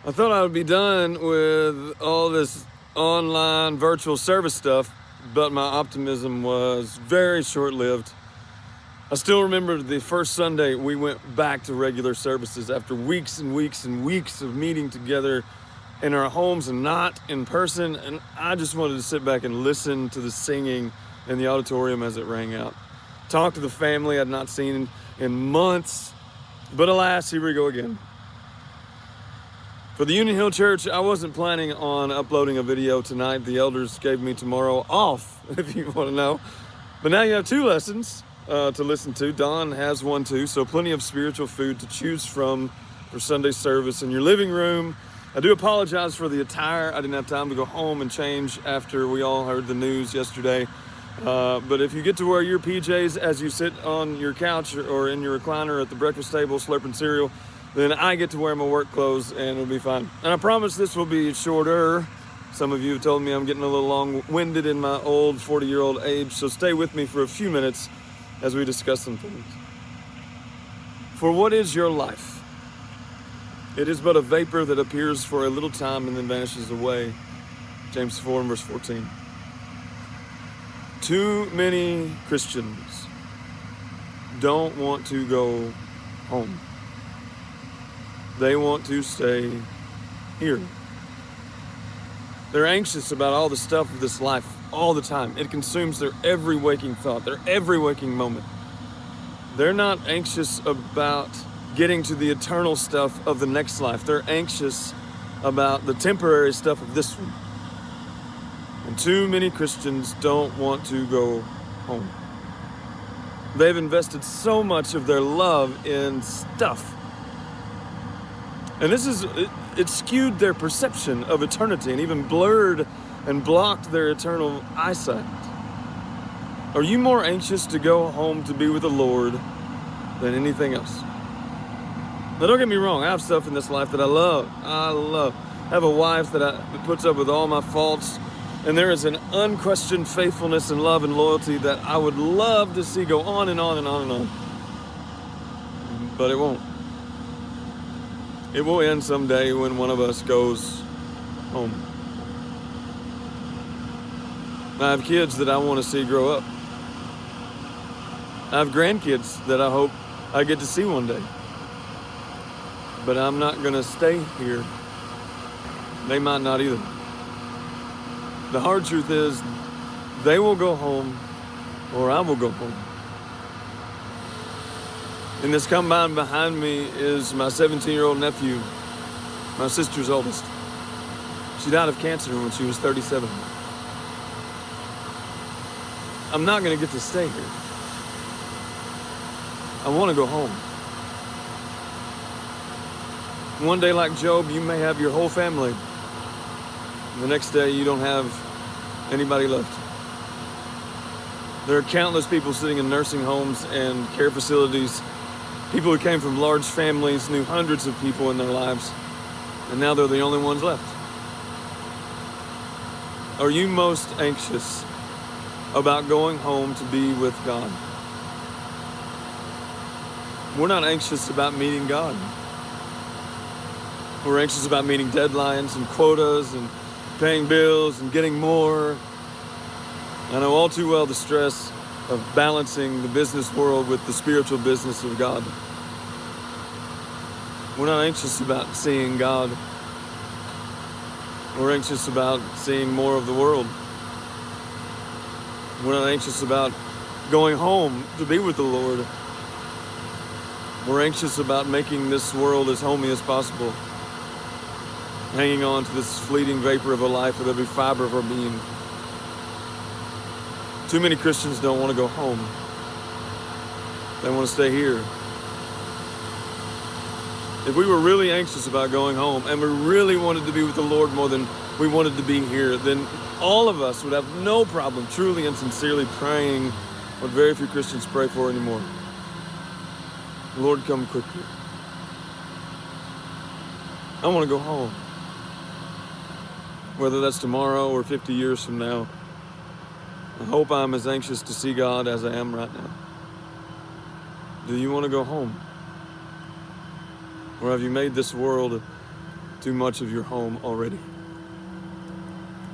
I thought I would be done with all this online virtual service stuff, but my optimism was very short-lived. I still remember the first Sunday we went back to regular services after weeks and weeks and weeks of meeting together in our homes and not in person, and I just wanted to sit back and listen to the singing in the auditorium as it rang out. Talk to the family I'd not seen in months, but alas, here we go again. For the Union Hill Church, I wasn't planning on uploading a video tonight. The elders gave me tomorrow off, if you want to know. But now you have two lessons to listen to. Don has one too, so plenty of spiritual food to choose from for Sunday service in your living room. I do apologize for the attire. I didn't have time to go home and change after we all heard the news yesterday. But if you get to wear your PJs as you sit on your couch or in your recliner at the breakfast table slurping cereal, then I get to wear my work clothes and it'll be fine. And I promise this will be shorter. Some of you have told me I'm getting a little long-winded in my old 40-year-old age, so stay with me for a few minutes as we discuss some things. For what is your life? It is but a vapor that appears for a little time and then vanishes away. James 4 and verse 14. Too many Christians don't want to go home. They want to stay here. They're anxious about all the stuff of this life all the time. It consumes their every waking thought, their every waking moment. They're not anxious about getting to the eternal stuff of the next life. They're anxious about the temporary stuff of this one. And too many Christians don't want to go home. They've invested so much of their love in stuff. And it skewed their perception of eternity and even blurred and blocked their eternal eyesight. Are you more anxious to go home to be with the Lord than anything else? Now don't get me wrong, I have stuff in this life that I love. I have a wife that puts up with all my faults, and there is an unquestioned faithfulness and love and loyalty that I would love to see go on and on and on and on. But it won't. It will end someday when one of us goes home. I have kids that I want to see grow up. I have grandkids that I hope I get to see one day. But I'm not going to stay here. They might not either. The hard truth is, they will go home or I will go home. In this combine behind me is my 17-year-old nephew, my sister's oldest. She died of cancer when she was 37. I'm not going to get to stay here. I want to go home. One day, like Job, you may have your whole family. The next day, you don't have anybody left. There are countless people sitting in nursing homes and care facilities. People who came from large families, knew hundreds of people in their lives, and now they're the only ones left. Are you most anxious about going home to be with God? We're not anxious about meeting God. We're anxious about meeting deadlines and quotas and paying bills and getting more. I know all too well the stress of balancing the business world with the spiritual business of God. We're not anxious about seeing God. We're anxious about seeing more of the world. We're not anxious about going home to be with the Lord. We're anxious about making this world as homey as possible, hanging on to this fleeting vapor of a life with every fiber of our being. Too many Christians don't want to go home. They want to stay here. If we were really anxious about going home and we really wanted to be with the Lord more than we wanted to be here, then all of us would have no problem truly and sincerely praying what very few Christians pray for anymore. Lord, come quickly. I want to go home. Whether that's tomorrow or 50 years from now, I hope I'm as anxious to see God as I am right now. Do you want to go home? Or have you made this world too much of your home already.